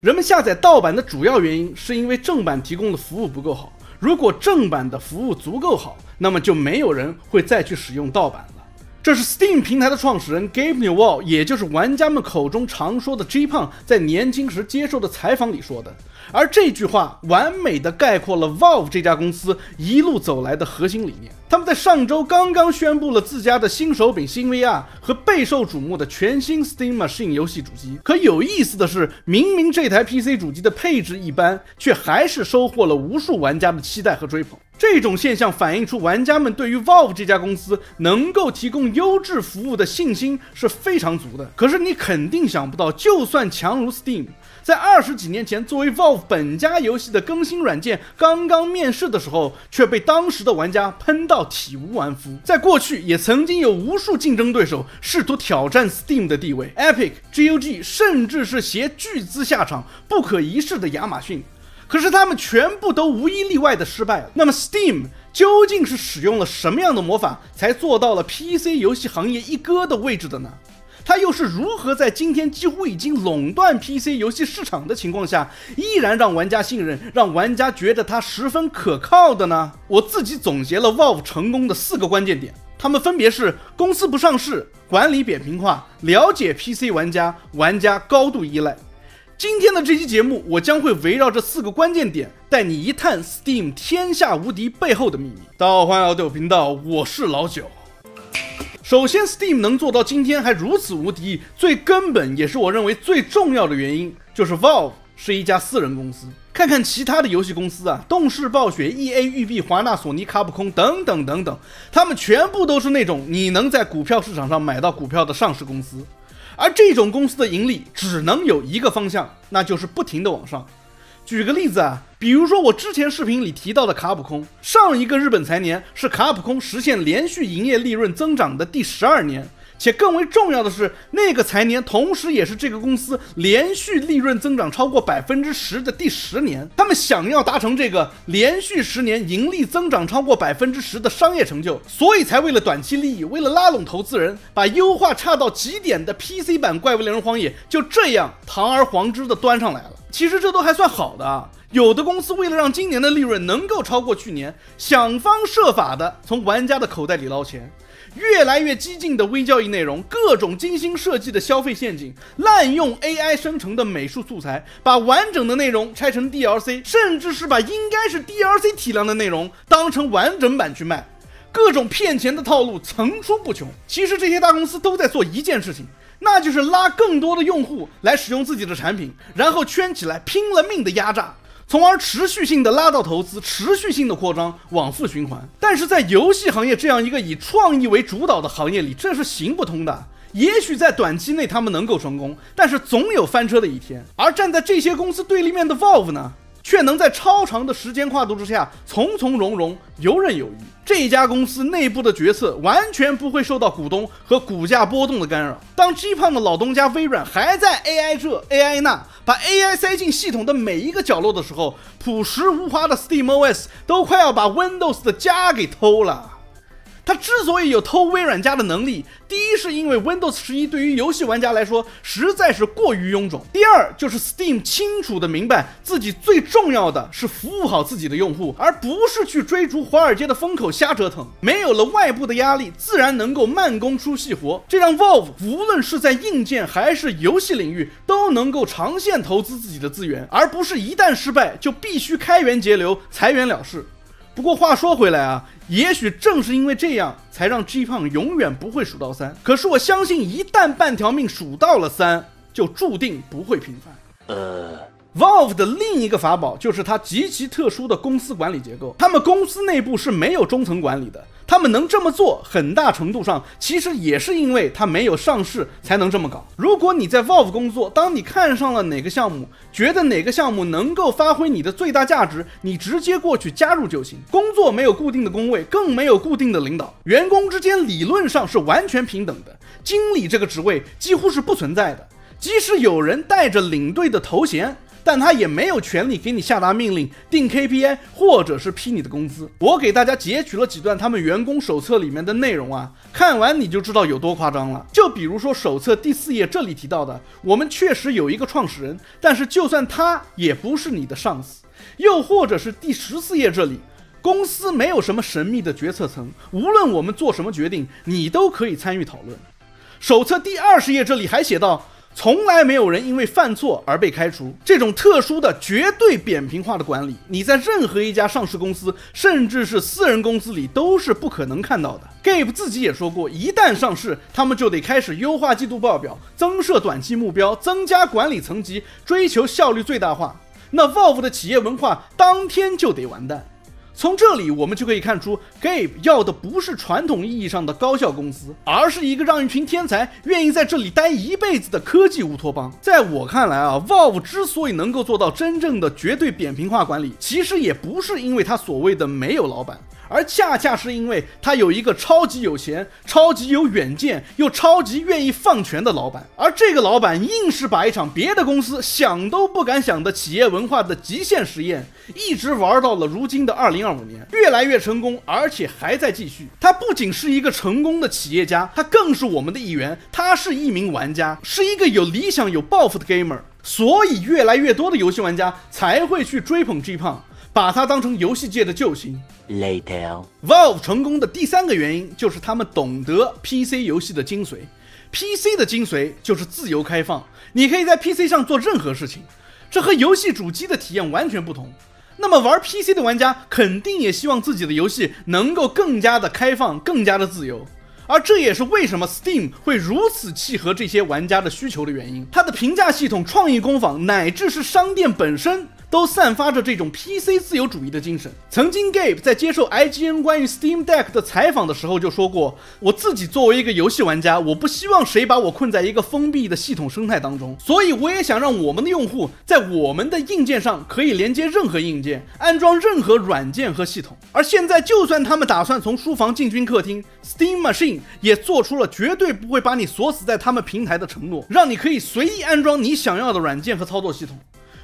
人們下載盜版的主要原因是因为正版提供的服務不夠好。如果正版的服務足夠好，那麼就沒有人會再去使用盜版了。這是 Steam 平台的創始人 Gabe Newell， 也就是玩家們口中常說的 G 胖，在年輕時接受的採訪裡說的。而這句話完美的概括了 Valve 這家公司一路走來的核心理念。他們在上周剛剛宣布了自家的新手柄、新 VR 和備受矚目的全新 Steam Machine 遊戲主機。可有意思的是，明明這台 PC 主機的配置一般，卻還是收穫了無數玩家的期待和追捧。這種現象反映出玩家們對於 Valve 這家公司能夠提供優質服務的信心是非常足的。可是你肯定想不到，就算強如 Steam， 在20幾年前作為 Valve 本家遊戲的更新軟件剛剛面世的時候，卻被當時的玩家噴到體無完膚。在過去也曾經有無數競爭對手試圖挑戰 Steam 的地位， Epic、GOG 甚至是攜巨資下場不可一世的亞馬遜，可是他們全部都無一例外的失敗了。那麼 Steam 究竟是使用了什麼樣的魔法，才做到了 PC 遊戲行業一哥的位置的呢？它又是如何在今天幾乎已經壟斷 PC 遊戲市場的情況下，依然讓玩家信任，讓玩家覺得它十分可靠的呢？我自己總結了 Valve 成功的4個關鍵點，它們分別是公司不上市、管理扁平化、了解 PC 玩家、玩家高度依賴。今天的這期節目，我將會圍繞這4個關鍵點，帶你一探 Steam 天下無敵背後的秘密。大家好，歡迎來到我頻道，我是老九。首先 Steam 能做到今天還如此無敵，最根本也是我認為最重要的原因，就是 Valve 是一家私人公司。看看其他的遊戲公司啊，動視暴雪、EA、育碧、華納、索尼、卡普空等等等等，他們全部都是那種你能在股票市場上買到股票的上市公司。而這種公司的盈利只能有一個方向，那就是不停的往上。舉個例子啊，比如說我之前視頻裡提到的卡普空，上一個日本財年是卡普空實現連續營業利潤增長的第12年，且更為重要的是，那個財年同時也是這個公司連續利潤增長超過 10% 的第10年。他們想要達成這個連續10年盈利增長超過 10% 的商業成就，所以才為了短期利益，為了拉攏投資人，把優化差到極點的 PC 版怪物獵人荒野就這樣堂而皇之的端上來了。其實這都還算好的啊，有的公司為了讓今年的利潤能夠超過去年，想方設法的從玩家的口袋裡撈錢。越來越激進的微交易內容，各種精心設計的消費陷阱，濫用 AI 生成的美術素材，把完整的內容拆成 DLC， 甚至是把應該是 DLC 體量的內容當成完整版去賣，各種騙錢的套路層出不窮。其實這些大公司都在做一件事情，那就是拉更多的用戶來使用自己的產品，然後圈起來拼了命的壓榨，從而持續性的拉到投資，持續性的擴張，往復循環。但是在遊戲行業這樣一個以創意為主導的行業裡，這是行不通的。也許在短期內他們能夠成功，但是總有翻車的一天。而站在這些公司對立面的 Valve 呢，卻能在超長的時間跨度之下從從容容，游刃有餘。這家公司內部的決策完全不會受到股東和股價波動的干擾。當 G 胖的老東家微軟還在 AI 這 AI 那，把 AI 塞進系統的每一個角落的時候，樸實無華的 SteamOS 都快要把 Windows 的家給偷了。它之所以有偷微軟家的能力，第一是因為 Windows 11對於遊戲玩家來說實在是過於臃腫，第二就是 Steam 清楚的明白自己最重要的是服務好自己的用戶，而不是去追逐華爾街的風口瞎折騰。沒有了外部的壓力，自然能夠慢工出細活，這讓 Valve 無論是在硬件還是遊戲領域都能夠長線投資自己的資源，而不是一旦失敗就必須開源節流裁員了事。不過話說回來啊，也許正是因為這樣，才讓 G 胖永遠不會數到3。可是我相信，一旦半條命數到了3，就注定不會平凡。Valve 的另一個法寶就是它極其特殊的公司管理結構，他們公司內部是沒有中層管理的。他們能這麼做，很大程度上其實也是因為它沒有上市才能這麼搞。如果你在 Valve 工作，當你看上了哪個項目，覺得哪個項目能夠發揮你的最大價值，你直接過去加入就行。工作沒有固定的工位，更沒有固定的領導，員工之間理論上是完全平等的。經理這個職位幾乎是不存在的，即使有人帶着領隊的頭銜，但他也没有權利給你下達命令、定 KPI 或者是批你的工資。我給大家截取了幾段他們員工手冊裡面的內容啊，看完你就知道有多誇張了。就比如說手冊第4頁這裡提到的，我們確實有一個創始人，但是就算他也不是你的上司。又或者是第14頁這裡，公司沒有什麼神秘的決策層，無論我們做什麼決定，你都可以參與討論。手冊第20頁這裡還寫到，從來沒有人因為犯錯而被開除。這種特殊的絕對扁平化的管理，你在任何一家上市公司，甚至是私人公司裡都是不可能看到的。Gabe 自己也說過，一旦上市，他們就得開始優化季度報表，增設短期目標，增加管理層級，追求效率最大化。那 Valve 的企業文化當天就得完蛋。從這裡我們就可以看出 Gabe 要的不是傳統意義上的高效公司，而是一個讓一群天才願意在這裡待一輩子的科技烏托邦。在我看來啊， Valve 之所以能夠做到真正的絕對扁平化管理，其實也不是因為他所謂的沒有老板，而恰恰是因為他有一個超級有錢、超級有遠見又超級願意放权的老板。而這個老板硬是把一場別的公司想都不敢想的企業文化的極限實驗一直玩到了如今的2025年，越來越成功，而且還在繼續。他不僅是一個成功的企業家，他更是我們的一員，他是一名玩家，是一個有理想有抱負的 gamer。所以越來越多的游戲玩家才會去追捧 G 胖，把他當成遊戲界的救星。Later， Valve 成功的第3個原因就是他們懂得 PC 遊戲的精髓。PC 的精髓就是自由開放，你可以在 PC 上做任何事情，這和遊戲主機的體驗完全不同。那麼玩 PC 的玩家肯定也希望自己的遊戲能夠更加的開放，更加的自由。而這也是為什麼 Steam 會如此契合這些玩家的需求的原因。它的評價系統、創意工坊，乃至是商店本身，都散發着這種 PC 自由主義的精神。曾經 Gabe 在接受 IGN 關於 Steam Deck 的採訪的時候就說過，我自己作為一個遊戲玩家，我不希望誰把我困在一個封閉的系統生態當中，所以我也想讓我們的用戶在我們的硬件上可以連接任何硬件，安裝任何軟件和系統。而現在就算他们打算从書房进军客廳， Steam Machine 也做出了絕對不會把你鎖死在他們平台的承諾，讓你可以隨意安裝你想要的軟件和操作系統。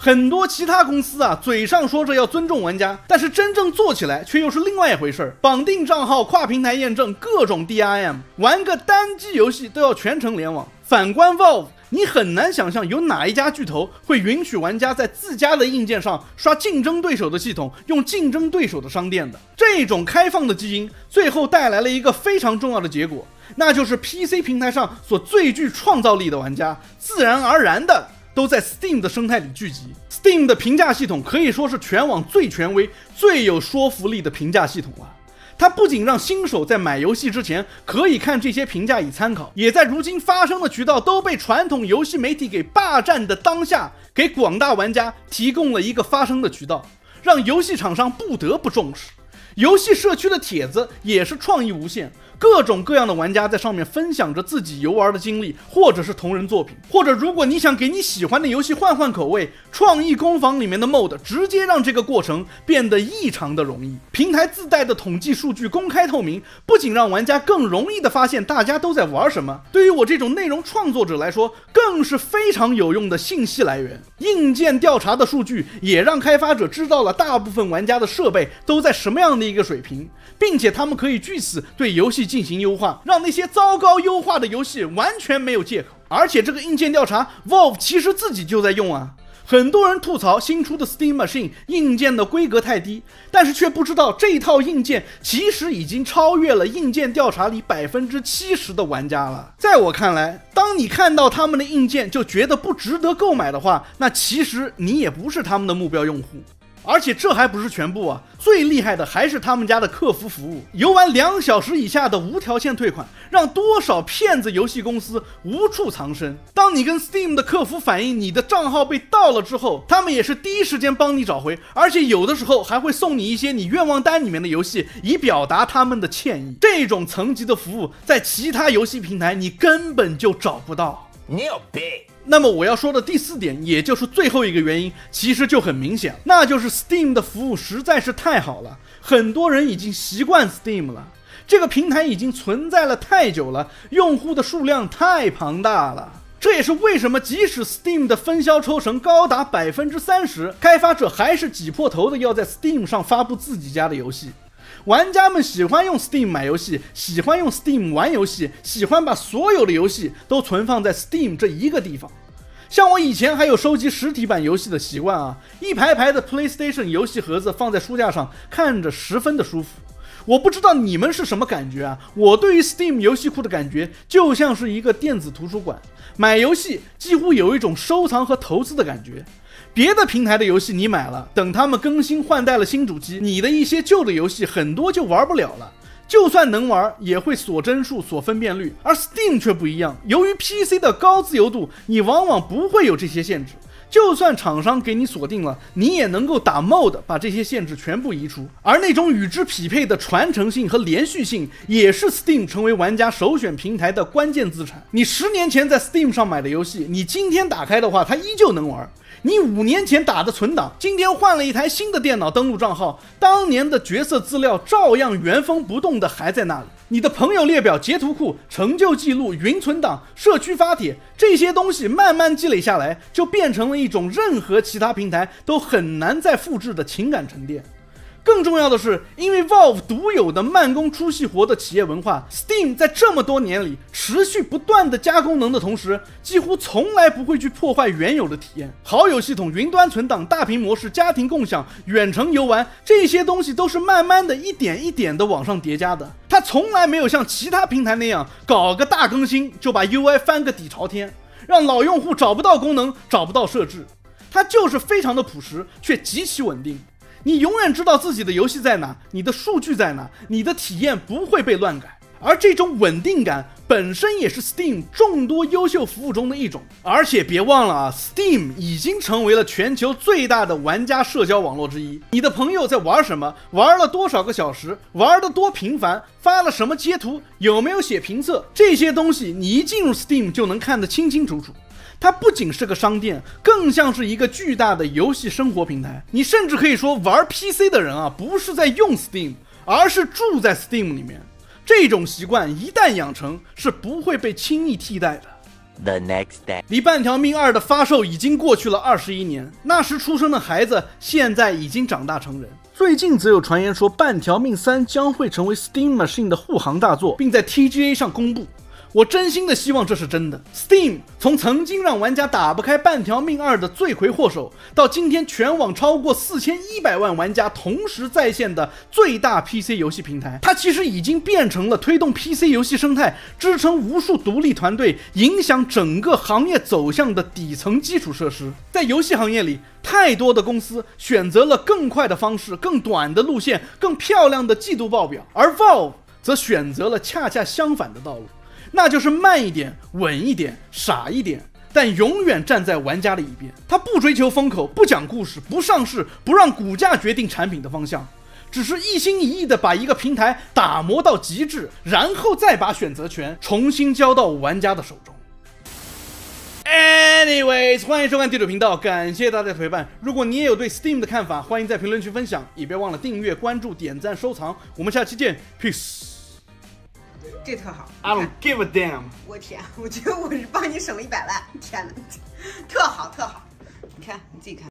很多其他公司啊，嘴上說着要尊重玩家，但是真正做起來卻又是另外一回事。綁定賬號、跨平台驗證、各種 DRM， 玩個單機遊戲都要全程聯網。反觀 Valve， 你很難想象有哪一家巨頭會允許玩家在自家的硬件上刷競爭對手的系統，用競爭對手的商店的。這種開放的基因，最後帶來了一個非常重要的結果，那就是 PC 平台上所最具創造力的玩家，自然而然的都在 Steam 的生態裡聚集。Steam 的評價系統可以說是全網最權威、最有說服力的評價系統了。它不僅讓新手在買遊戲之前可以看這些評價以參考，也在如今發聲的渠道都被傳統遊戲媒體給霸佔的當下，給廣大玩家提供了一個發聲的渠道，讓遊戲廠商不得不重視。遊戲社區的帖子也是創意無限，各種各樣的玩家在上面分享着自己遊玩的經歷，或者是同人作品，或者如果你想給你喜歡的遊戲換換口味，創意工坊裡面的 mod 直接讓這個過程變得異常的容易。平台自帶的統計數據公開透明，不僅讓玩家更容易的發現大家都在玩什麼，對於我這種內容創作者來說，更是非常有用的信息來源。硬件調查的數據也讓開發者知道了大部分玩家的設備都在什麼樣的一個水平，並且他們可以據此對遊戲進行優化，讓那些糟糕優化的遊戲完全沒有借口。而且這個硬件調查 Valve 其實自己就在用啊。很多人吐槽新出的 Steam Machine 硬件的規格太低，但是卻不知道這一套硬件其實已經超越了硬件調查裡70%的玩家了。在我看來，當你看到他們的硬件就覺得不值得購買的話，那其實你也不是他們的目標用戶。而且這還不是全部啊，最厲害的還是他們家的客服服務，遊玩2小時以下的無條件退款，讓多少騙子遊戲公司無處藏身。當你跟 Steam 的客服反映你的賬號被盜了之後，他們也是第一時間幫你找回，而且有的時候還會送你一些你願望單裡面的遊戲，以表達他們的歉意。這種層級的服務在其他遊戲平台你根本就找不到。牛逼！那麼我要說的第4點，也就是最後一個原因，其實就很明顯，那就是 Steam 的服務實在是太好了，很多人已經習慣 Steam 了，這個平台已經存在了太久了，用戶的數量太龐大了。這也是為什麼即使 Steam 的分銷抽成高達30%，開發者還是擠破頭的要在 Steam 上發布自己家的遊戲。玩家們喜歡用 Steam 買遊戲，喜歡用 Steam 玩游戏，喜歡把所有的遊戲都存放在 Steam 這一個地方。像我以前還有收集實體版遊戲的習慣啊，一排排的 PlayStation 遊戲盒子放在書架上，看着十分的舒服。我不知道你們是什麼感覺啊？我對於 Steam 遊戲庫的感覺就像是一個電子圖書館，買遊戲幾乎有一種收藏和投資的感覺。別的平台的遊戲你買了，等他們更新換代了新主機，你的一些舊的遊戲很多就玩不了了，就算能玩也會锁帧数、锁分辨率。而 Steam 卻不一樣，由於 PC 的高自由度，你往往不會有這些限制。就算厂商給你鎖定了，你也能夠打 mod 把這些限制全部移除。而那種與之匹配的傳承性和連續性，也是 Steam 成為玩家首選平台的關鍵資產。你10年前在 Steam 上買的遊戲，你今天打開的話，它依舊能玩。你5年前打的存檔，今天換了一台新的電腦登錄賬號，當年的角色資料照樣原封不動的還在那裡。你的朋友列表、截圖庫、成就記錄、雲存檔、社區發帖，這些東西慢慢積累下來，就變成了一種任何其他平台都很難再複製的情感沉澱。更重要的是，因為 Valve 獨有的慢工出細活的企業文化， Steam 在這麼多年裡持續不斷的加功能的同時，幾乎從來不會去破壞原有的體驗。好友系統、雲端存檔、大屏模式、家庭共享、遠程遊玩，這些東西都是慢慢的一點一點的往上疊加的。它從來沒有像其他平台那樣搞個大更新就把 UI 翻個底朝天，讓老用戶找不到功能、找不到設置。它就是非常的朴實，卻極其穩定。你永遠知道自己的遊戲在哪，你的數據在哪，你的體驗不會被亂改。而這種穩定感本身也是 Steam 眾多優秀服務中的一種。而且別忘了啊 ，Steam 已經成為了全球最大的玩家社交網絡之一。你的朋友在玩什麼，玩了多少個小時，玩得多頻繁，發了什麼截圖，有沒有寫評測，這些東西你一進入 Steam 就能看得清清楚楚。它不僅是個商店，更像是一個巨大的遊戲生活平台。你甚至可以說，玩 PC 的人啊，不是在用 Steam， 而是住在 Steam 裡面。這種習慣一旦養成，是不會被輕易替代的。The next day， 離半條命2的發售已經過去了21年，那時出生的孩子現在已經長大成人。最近則有傳言說，半條命3將會成為 Steam Machine 的護航大作，並在 TGA 上公布。我真心的希望這是真的。Steam 從曾經讓玩家打不開半條命2的罪魁禍首，到今天全網超過4100萬玩家同時在線的最大 PC 遊戲平台，它其實已經變成了推動 PC 遊戲生態、支撐無數獨立團隊、影響整個行業走向的底層基礎設施。在遊戲行業裡，太多的公司選擇了更快的方式、更短的路線、更漂亮的季度報表，而 Valve 則選擇了恰恰相反的道路。那就是慢一點、穩一點、傻一點，但永遠站在玩家的一邊。他不追求風口，不講故事，不上市，不讓股價決定產品的方向，只是一心一意的把一個平台打磨到極致，然後再把選擇權重新交到玩家的手中。Anyways， 歡迎收看地主頻道，感謝大家的陪伴。如果你也有對 Steam 的看法，歡迎在評論區分享，也別忘了訂閱、關注、點讚、收藏。我們下期見 ，Peace。這特好 I don't give a damn。我天，我覺得我是幫你省了100万，天哪，特好特好，你看你自己看。